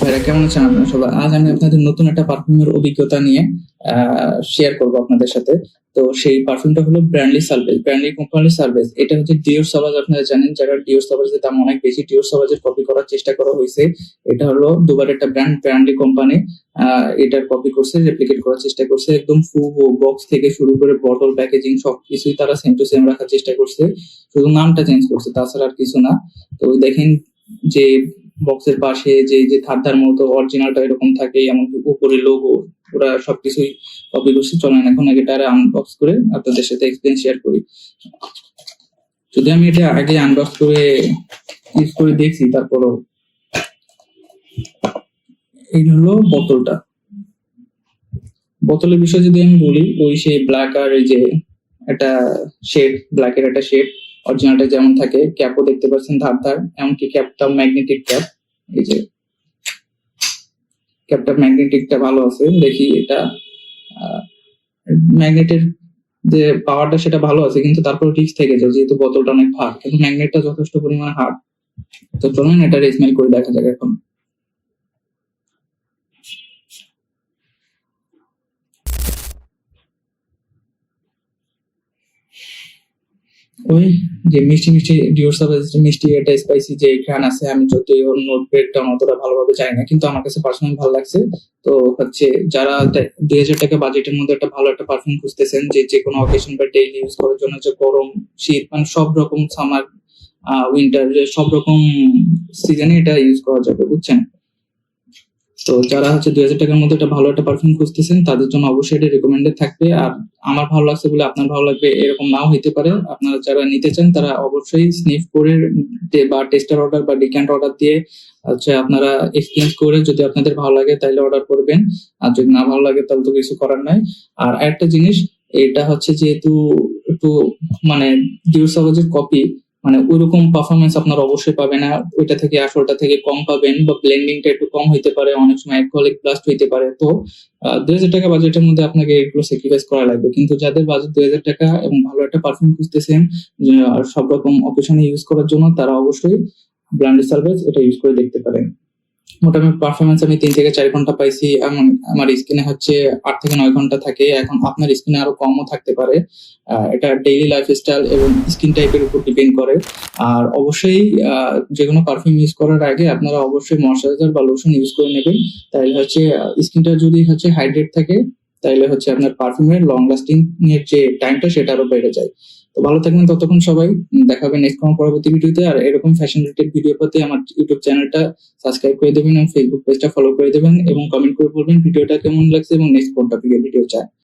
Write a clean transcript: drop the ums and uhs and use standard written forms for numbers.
ভাইরা কেমন আছেন আপনারা সবাই? আজ আমি আপনাদের নতুন একটা পারফিউমের অভিজ্ঞতা নিয়ে শেয়ার করব আপনাদের সাথে। তো সেই পারফিউমটা হলো ব্র্যান্ডলি সালভেজ, ব্র্যান্ডলি কোম্পানির সালভেজ। এটা হচ্ছে ডিওর সাবাজ, আপনারা জানেন যারা ডিওর সাবাজের দাম অনেক বেশি, ডিওর সাবাজের কপি করার চেষ্টা করা হয়েছে। এটা হলো দুবার একটা ব্র্যান্ড, ব্র্যান্ডলি কোম্পানি এটার কপি করছে, রেপ্লিকেট করার চেষ্টা করছে। একদম ফুল বক্স থেকে শুরু করে বটল, প্যাকেজিং সবকিছুই তারা সেম টু সেম রাখার চেষ্টা করছে, শুধু নামটা চেঞ্জ করছে, তাছাড়া আর কিছু না। তো ওই দেখেন যে বক্সের পাশে যে ধার মতো অরিজিনালটা এরকম থাকে, এমনকি উপরে লোগো, ওরা সবকিছুই কপি করছে। চলেন এখন এটা আনবক্স করে আপনাদের সাথে এক্সপিরিয়েন্স শেয়ার করি। যদি আমি এটা আগে আনবক্স করে ইউজ করে দেখছি, তারপরও এই হলো বোতলটা। বোতলের বিষয় যদি আমি বলি, ওই সেই ব্ল্যাক আর এই যে একটা শেড, ব্ল্যাকের একটা শেড, অরিজিনালটা যেমন থাকে। ক্যাপও দেখতে পাচ্ছেন ধার, এমনকি ক্যাপটা ম্যাগনেটিক ক্যাপ। এই যে ক্যাপটা ম্যাগনেটিকটা ভালো আছে, দেখি এটা ম্যাগনেটের যে পাওয়ারটা সেটা ভালো আছে, কিন্তু তারপর রিস্ক থেকে যায় যেহেতু বোতলটা অনেক হার্ড, কিন্তু ম্যাগনেটটা যথেষ্ট পরিমাণে হার্ড। তো চলুন এটা স্মেল করে দেখা যাক এখন। ওই যে মিষ্টি মিষ্টি ডিওর সাবাজ মিষ্টি, এটা স্পাইসি যে ঘ্রাণ আছে, আমি যতই ওর নোট ব্রেকডাউন অতটা ভালোভাবে জানি না, কিন্তু আমার কাছে পার্সোনালি ভালো লাগছে। তো হচ্ছে যারা 2000 টাকা বাজেটের মধ্যে একটা ভালো একটা পারফিউম খুঁজতেছেন, যে কোনো অকেশন বা ডেইলি ইউজ করার জন্য, যে গরম শীত মানে সব রকম সামার উইন্টার সব রকম সিজনে এটা ইউজ করা যাবে, বুঝছেন? তো যারা হচ্ছে 2000 টাকার মধ্যে একটা ভালো একটা পারফিউম খুঁজতেছেন, তাদের জন্য অবশ্যই এটা রিকমেন্ডেড থাকবে। আর আমার ভালো লাগছে বলে আপনার ভালো লাগবে এরকম নাও হইতে পারে। আপনারা যারা নিতে চান তারা অবশ্যই স্নিফ করে বা টেস্টার অর্ডার বা ডিক্যান্ট অর্ডার দিয়ে হচ্ছে আপনারা এক্সচেঞ্জ করে, যদি আপনাদের ভালো লাগে তাহলে অর্ডার করবেন, আর যদি না ভালো লাগে তাহলে তো কিছু করার নাই। আর একটা জিনিস, এটা হচ্ছে যেহেতু একটু মানে ডিওর সাবাজের কপি, মানে ওইরকম পারফরমেন্স আপনার অবশ্যই পাবে না, ওইটা থেকে আসলটা থেকে কম পাবেন, বা ব্লেন্ডিংটা একটু কম হইতে পারে, অনেক সময় অ্যালকোহলিক ব্লাস্ট হইতে পারে। তো 2000 টাকা বাজেটের মধ্যে আপনাকে এগুলো স্যাক্রিফাইস করা লাগবে। কিন্তু যাদের বাজেট 2000 টাকা এবং ভালো একটা পারফিউম খুঁজতেছেন আর সব রকম অকেশনে ইউজ করার জন্য, তারা অবশ্যই ব্র্যান্ডলি সার্ভিস এটা ইউজ করে দেখতে পারেন। মোটামুটি পারফরমেন্স আমি 3 থেকে 4 ঘন্টা পাইছি। আমার স্কিনে হচ্ছে 8 থেকে 9 ঘন্টা থাকে, এখন আপনার স্কিনে আরো কমও থাকতে পারে। এটা ডেইলি লাইফস্টাইল এবং স্কিন টাইপের উপর ডিপেন্ড করে। আর অবশ্যই যে কোনো পারফিউম ইউজ করার আগে আপনারা অবশ্যই ময়শ্চারাইজার বা লোশন ইউজ করে নেবেন। তাহলে হচ্ছে স্কিনটা যদি হচ্ছে হাইড্রেট থাকে, তাহলে হচ্ছে আপনার পারফিউমের লং লাস্টিং এর যে টাইমটা সেটা আরো বেড়ে যায়। তো ভালো থাকবেন ততক্ষণ সবাই, দেখা হবে নেক্সট কোনো পরবর্তী ভিডিওতে। আর এরকম ফ্যাশন রিলেটেড ভিডিও পেতে আমার ইউটিউব চ্যানেলটা সাবস্ক্রাইব করে দেবেন এবং ফেসবুক পেজটা ফলো করে দেবেন, এবং কমেন্ট করে বলবেন ভিডিওটা কেমন লাগছে এবং নেক্সট কোন টপিকের ভিডিও চাই।